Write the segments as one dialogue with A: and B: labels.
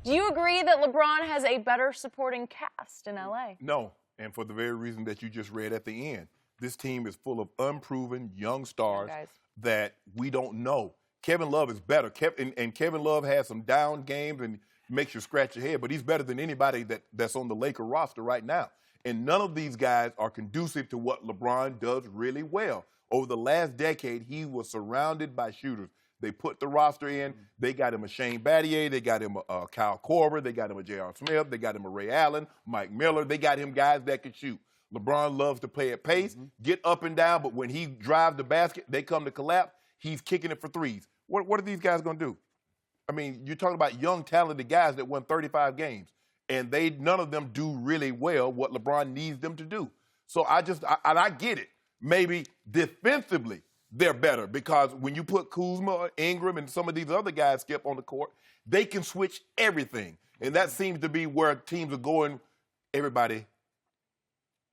A: Do you agree that LeBron has a better supporting cast in L.A.?
B: No, and for the very reason that you just read at the end. This team is full of unproven young stars that we don't know. Kevin Love is better. And Kevin Love has some down games and makes you scratch your head, but he's better than anybody that's on the Laker roster right now. And none of these guys are conducive to what LeBron does really well. Over the last decade, he was surrounded by shooters. They put the roster in. They got him a Shane Battier. They got him a Kyle Korver. They got him a J.R. Smith. They got him a Ray Allen, Mike Miller. They got him guys that can shoot. LeBron loves to play at pace, get up and down, but when he drives the basket, they come to collapse. He's kicking it for threes. What are these guys going to do? I mean, you're talking about young, talented guys that won 35 games, and none of them do really well what LeBron needs them to do. So I get it. Maybe defensively they're better because when you put Kuzma or Ingram and some of these other guys, Skip, on the court, they can switch everything. And that seems to be where teams are going.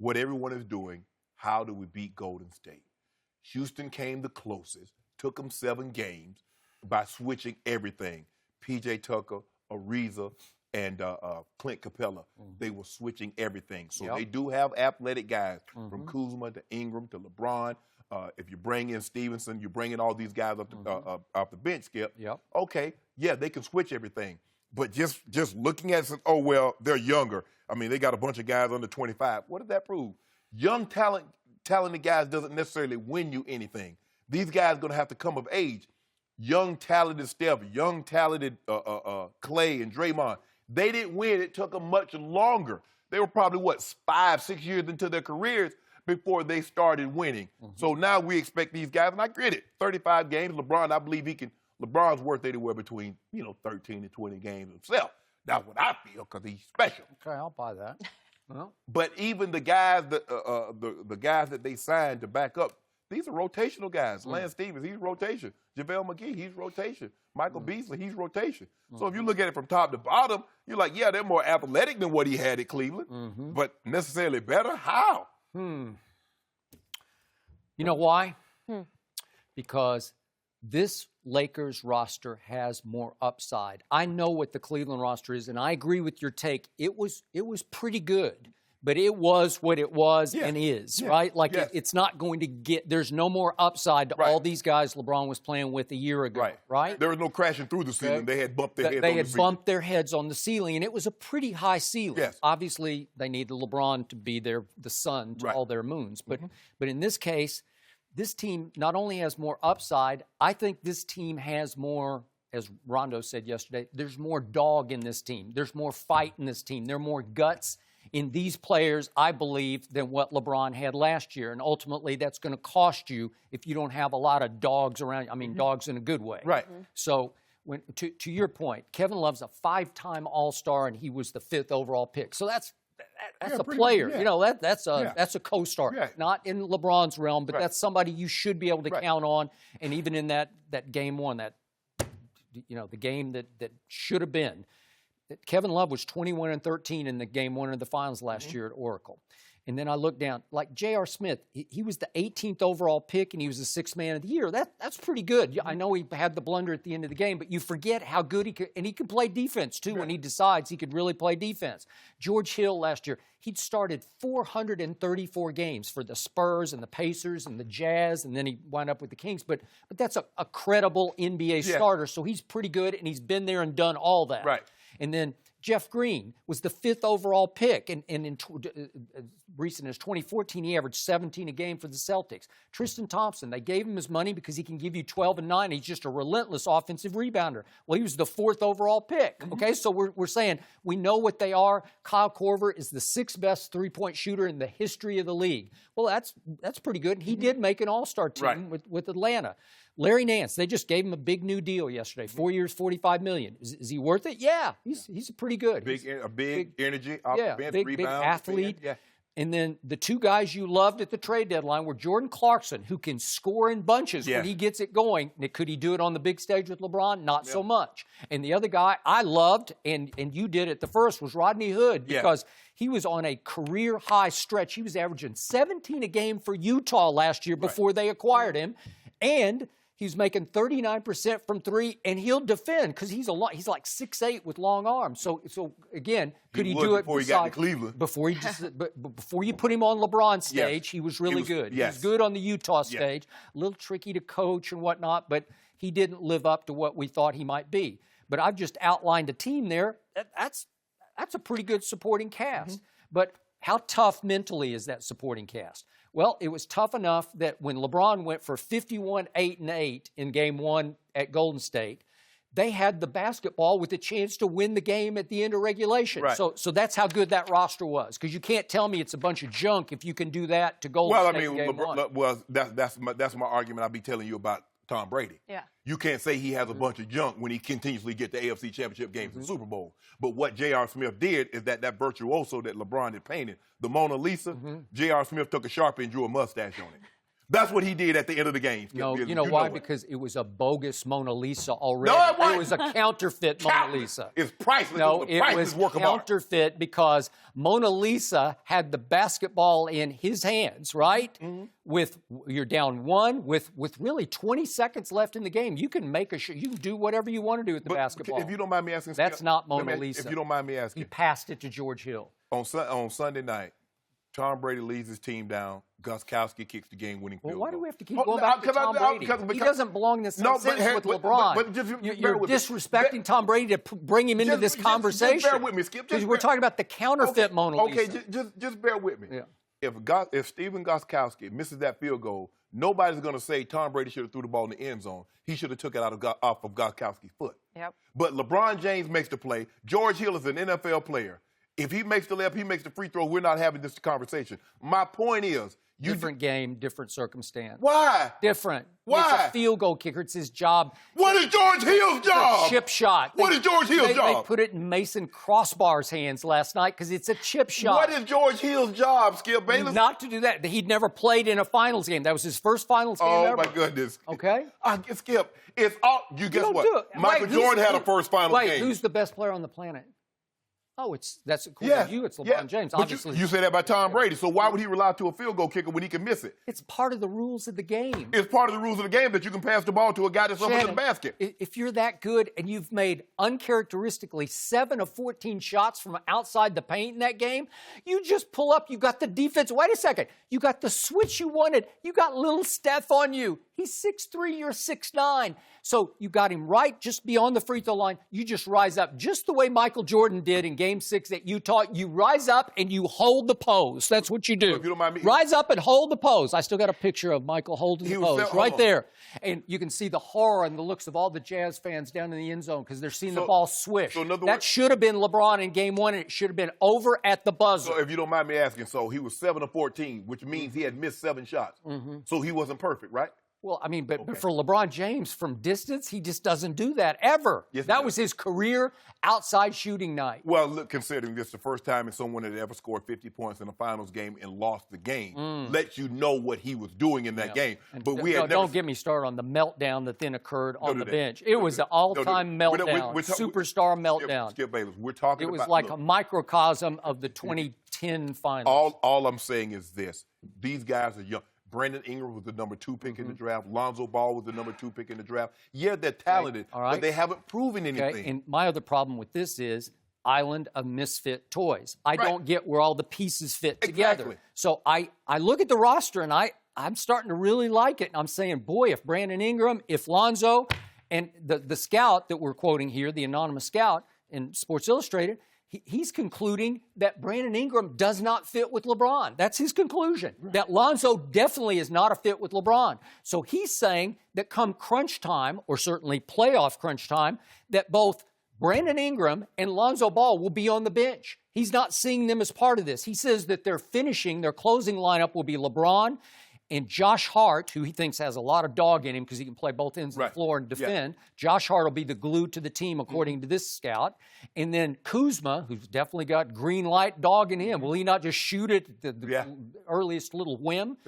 B: What everyone is doing, how do we beat Golden State? Houston came the closest, took them 7 games by switching everything. P.J. Tucker, Ariza, and Clint Capella, they were switching everything. So they do have athletic guys, from Kuzma to Ingram to LeBron. If you bring in Stevenson, you bring in all these guys off the bench, Skip. Okay, yeah, they can switch everything. But just looking at it, oh, well, they're younger. I mean, they got a bunch of guys under 25. What does that prove? Young, talented guys doesn't necessarily win you anything. These guys are going to have to come of age. Young, talented Steph, young, talented Clay and Draymond, they didn't win. It took them much longer. They were probably, 5-6 years into their careers before they started winning. So now we expect these guys, and I get it, 35 games. LeBron, I believe LeBron's worth anywhere between, 13 and 20 games himself. That's what I feel, because he's special.
C: Okay, I'll buy that. Well,
B: but even the guys the guys that they signed to back up, these are rotational guys. Lance Stevens, he's rotation. JaVale McGee, he's rotation. Michael Beasley, he's rotation. So if you look at it from top to bottom, you're like, yeah, they're more athletic than what he had at Cleveland, but necessarily better? How?
C: You know why? Because this Lakers roster has more upside. I know what the Cleveland roster is, and I agree with your take. It was pretty good, but it was what it was and is, right? Like it's not going to get – there's no more upside to all these guys LeBron was playing with a year ago, right?
B: There was no crashing through the ceiling. They had bumped their heads on the ceiling.
C: They had bumped their heads on the ceiling, and it was a pretty high ceiling. Obviously, they needed LeBron to be the sun to all their moons. But in this case – this team not only has more upside, I think this team has more, as Rondo said yesterday, there's more dog in this team. There's more fight in this team. There are more guts in these players, I believe, than what LeBron had last year. And ultimately, that's going to cost you if you don't have a lot of dogs around. I mean, dogs in a good way. So to your point, Kevin Love's a 5-time All-Star, and he was the 5th overall pick. So that's a player. You know, that's a co-star. Not in LeBron's realm, but that's somebody you should be able to count on. And even in that game one, the game that should have been, Kevin Love was 21-13 in the game one of the finals last year at Oracle. And then I looked down, like J.R. Smith, he was the 18th overall pick, and he was the 6th man of the year. That's pretty good. I know he had the blunder at the end of the game, but you forget how good he could, and he could play defense, too, when he decides he could really play defense. George Hill last year, he'd started 434 games for the Spurs and the Pacers and the Jazz, and then he wound up with the Kings. But that's a credible NBA starter, so he's pretty good, and he's been there and done all that. And then Jeff Green was the 5th overall pick, and in recent as 2014, he averaged 17 a game for the Celtics. Tristan Thompson, they gave him his money because he can give you 12 and 9. He's just a relentless offensive rebounder. Well, he was the 4th overall pick. Okay, so we're saying we know what they are. Kyle Korver is the 6th best three-point shooter in the history of the league. Well, that's pretty good. He did make an All-Star team with Atlanta. Larry Nance, they just gave him a big new deal yesterday. 4 years, $45 million. Is he worth it? Yeah, he's pretty good.
B: Big energy, off the bench,
C: big athlete. And then the two guys you loved at the trade deadline were Jordan Clarkson, who can score in bunches when he gets it going. Now, could he do it on the big stage with LeBron? Not so much. And the other guy I loved, and you did at the first, was Rodney Hood, because he was on a career-high stretch. He was averaging 17 a game for Utah last year before they acquired him. And He's making 39% from three, and he'll defend because he's like 6'8" with long arms. So again, could he do it
B: before he got to Cleveland?
C: Before you put him on LeBron's stage, he was really good. He was good on the Utah stage. A little tricky to coach and whatnot, but he didn't live up to what we thought he might be. But I've just outlined a team there. That's a pretty good supporting cast. But how tough mentally is that supporting cast? Well, it was tough enough that when LeBron went for 51-8-8 in Game 1 at Golden State, they had the basketball with a chance to win the game at the end of regulation.
B: Right.
C: So that's how good that roster was. Because you can't tell me it's a bunch of junk if you can do that to Golden State in Game 1.
B: Well, that's my argument I'll be telling you about Tom Brady.
A: Yeah.
B: You can't say he has a bunch of junk when he continuously gets the AFC Championship games and Super Bowl. But what J.R. Smith did is that virtuoso that LeBron had painted, the Mona Lisa, J.R. Smith took a Sharpie and drew a mustache on it. That's what he did at the end of the game.
C: No, you know why? Because it was a bogus Mona Lisa already.
B: No, it wasn't.
C: It was a counterfeit Mona Lisa.
B: It's priceless.
C: No,
B: it was
C: counterfeit because Mona Lisa had the basketball in his hands, right? With you're down one with really 20 seconds left in the game. You can make you can do whatever you want to do with the basketball.
B: If you don't mind me asking,
C: that's not Mona Lisa.
B: If you don't mind me asking,
C: he passed it to George Hill
B: on Sunday night. Tom Brady leads his team down. Gostkowski kicks the game-winning field goal.
C: Why do we have to keep going back to Tom Brady? He doesn't belong in the same sense with LeBron. You're disrespecting Tom Brady to bring him into this conversation.
B: Just bear with me, Skip.
C: Because we're talking about the counterfeit Mona Lisa.
B: Okay, just bear with me. Yeah. If Stephen Gostkowski misses that field goal, nobody's going to say Tom Brady should have threw the ball in the end zone. He should have took it off of Gostkowski's foot.
A: Yep.
B: But LeBron James makes the play. George Hill is an NFL player. If he makes the layup, he makes the free throw, we're not having this conversation. My point is,
C: different game, different circumstance.
B: Why?
C: Different.
B: Why?
C: It's a field goal kicker. It's his job.
B: What is George Hill's job?
C: It's a chip shot.
B: What is George Hill's job?
C: They put it in Mason Crossbar's hands last night because it's a chip shot.
B: What is George Hill's job, Skip Bayless?
C: Not to do that. He'd never played in a finals game. That was his first finals game ever.
B: Oh, my goodness.
C: Okay?
B: Skip, it's all, guess what? Michael Jordan had a first finals game.
C: Wait, who's the best player on the planet? Oh, that's according to you. It's LeBron James.
B: But
C: obviously,
B: you say that about Tom Brady. So why would he rely to a field goal kicker when he can miss it?
C: It's part of the rules of the game.
B: It's part of the rules of the game that you can pass the ball to a guy that's up in the basket.
C: If you're that good and you've made uncharacteristically 7 of 14 shots from outside the paint in that game, you just pull up. You got the defense. Wait a second. You got the switch you wanted. You got little Steph on you. He's 6'3", you're 6'9". So you got him right just beyond the free throw line. You just rise up just the way Michael Jordan did in Game 6 at Utah. You rise up and you hold the pose. That's what you do.
B: If you don't mind me,
C: rise up and hold the pose. I still got a picture of Michael holding the pose right there. And you can see the horror and the looks of all the Jazz fans down in the end zone because they're seeing the ball swish. That should have been LeBron in Game 1, and it should have been over at the buzzer.
B: So if you don't mind me asking, so he was 7 of 14, which means he had missed 7 shots. So he wasn't perfect, right?
C: Well, I mean, but for LeBron James, from distance, he just doesn't do that ever.
B: Yes,
C: that was his career outside shooting night.
B: Well, look, considering this is the first time someone had ever scored 50 points in a finals game and lost the game, lets you know what he was doing in that game. But
C: don't get me started on the meltdown that then occurred on the bench. It was an all-time meltdown, superstar meltdown.
B: Skip Bayless, we're talking
C: about... It was like a microcosm of the 2010 finals.
B: All I'm saying is this. These guys are young. Brandon Ingram was the number 2 pick in the draft. Lonzo Ball was the number 2 pick in the draft. Yeah, they're talented, but they haven't proven anything.
C: And my other problem with this is island of misfit toys. I don't get where all the pieces fit together. So I look at the roster, and I'm starting to really like it. And I'm saying, boy, if Brandon Ingram, if Lonzo, and the scout that we're quoting here, the anonymous scout in Sports Illustrated, he's concluding that Brandon Ingram does not fit with LeBron. That's his conclusion, that Lonzo definitely is not a fit with LeBron. So he's saying that come crunch time, or certainly playoff crunch time, that both Brandon Ingram and Lonzo Ball will be on the bench. He's not seeing them as part of this. He says that their closing lineup will be LeBron and Josh Hart, who he thinks has a lot of dog in him because he can play both ends of the floor and defend. Josh Hart will be the glue to the team, according to this scout. And then Kuzma, who's definitely got green light dog in him. Will he not just shoot it at the earliest little whim?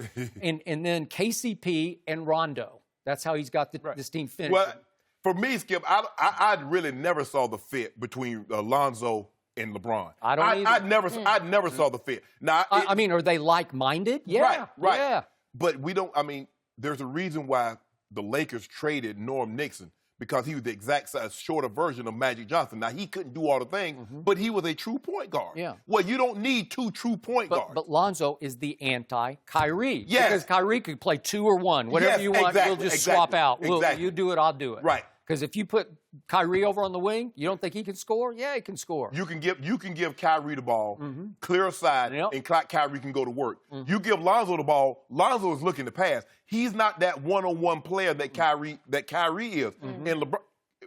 C: and then KCP and Rondo. That's how he's got this team finished.
B: Well, for me, Skip, I really never saw the fit between Lonzo and LeBron.
C: I don't either.
B: I never saw the fit. Now,
C: I mean, are they like-minded? Yeah.
B: Right.
C: Yeah.
B: But we don't, I mean, there's a reason why the Lakers traded Norm Nixon because he was the exact size, shorter version of Magic Johnson. Now, he couldn't do all the things, but he was a true point guard.
C: Yeah.
B: Well, you don't need two true point guards.
C: But Lonzo is the anti-Kyrie.
B: Yes.
C: Because Kyrie could play 2 or 1. Whatever you want, we'll just swap out. You do it, I'll do it.
B: Right.
C: Because if you put Kyrie over on the wing, you don't think he can score? Yeah, he can score.
B: You can give Kyrie the ball, clear aside, and Kyrie can go to work. You give Lonzo the ball, Lonzo is looking to pass. He's not that one-on-one player that Kyrie is. And LeBron,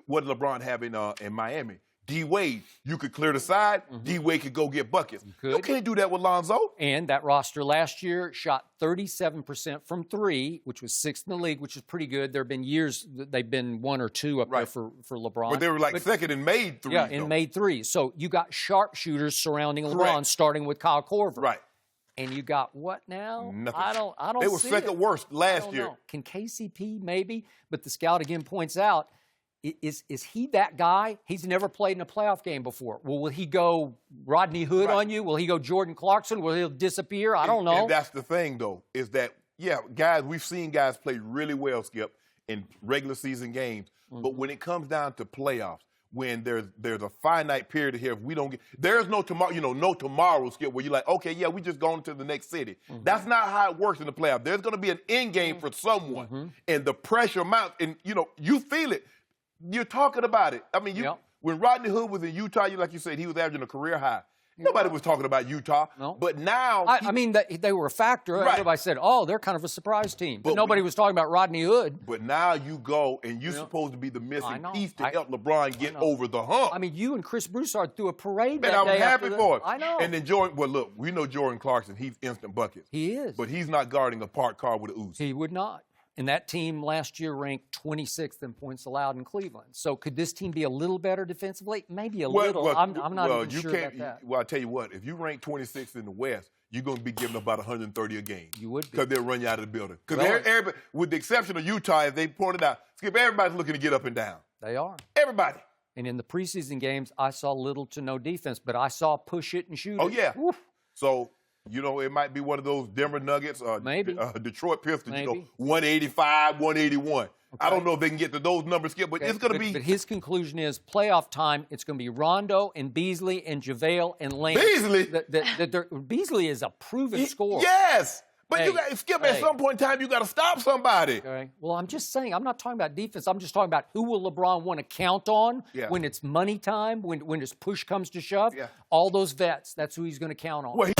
B: what did LeBron have in Miami? D-Wade, you could clear the side, D-Wade could go get buckets. You can't do that with Lonzo.
C: And that roster last year shot 37% from 3, which was 6th in the league, which is pretty good. There have been years that they've been 1 or 2 up there for LeBron.
B: But they were second in made 3.
C: Yeah, in made 3. So you got sharpshooters surrounding LeBron, starting with Kyle Korver.
B: Right.
C: And you got what now?
B: Nothing.
C: I don't
B: They were second worst last year.
C: Know. Can KCP maybe? But the scout again points out, is he that guy? He's never played in a playoff game before. Well, will he go Rodney Hood on you? Will he go Jordan Clarkson? Will he disappear? I don't know.
B: And that's the thing, though, is that, guys, we've seen guys play really well, Skip, in regular season games. But when it comes down to playoffs, when there's a finite period here, if we don't get, there's no tomorrow, no tomorrow, Skip, where you're like, okay, we just going to the next city. That's not how it works in the playoffs. There's going to be an end game for someone, and the pressure mounts, and you feel it. You're talking about it. I mean, when Rodney Hood was in Utah, like you said, he was averaging a career high. Nobody was talking about Utah. No. But now...
C: I mean, they were a factor. Right. Everybody said, they're kind of a surprise team. But nobody was talking about Rodney Hood.
B: But now you go, and you're supposed to be the missing piece to help LeBron get over the hump.
C: I mean, you and Chris Broussard threw a parade
B: Man,
C: that day.
B: I was happy for him.
C: I know.
B: And then Jordan... Well, look, we know Jordan Clarkson. He's instant buckets.
C: He is.
B: But he's not guarding a parked car with a Uzi.
C: He would not. And that team last year ranked 26th in points allowed in Cleveland. So could this team be a little better defensively? Maybe a little. I'm not even sure about that.
B: Well, I'll tell you what. If you rank 26th in the West, you're going to be giving up about 130 a game.
C: You would be.
B: Because they'll run you out of the building. Because everybody, with the exception of Utah, as they pointed out, Skip, everybody's looking to get up and down.
C: They are.
B: Everybody.
C: And in the preseason games, I saw little to no defense, but I saw push it and shoot it.
B: Oh, yeah.
C: Woof.
B: So... it might be one of those Denver Nuggets or Detroit Pistons, 185, 181. Okay. I don't know if they can get to those numbers, Skip, but it's going to be...
C: But his conclusion is playoff time, it's going to be Rondo and Beasley and JaVale and Lane.
B: Beasley?
C: Beasley is a proven scorer.
B: Yes! But Skip, at some point in time, you got to stop somebody.
C: Okay. Well, I'm just saying, I'm not talking about defense. I'm just talking about who will LeBron want to count on when it's money time, when his push comes to shove.
B: Yeah.
C: All those vets, that's who he's going to count on.
B: Well,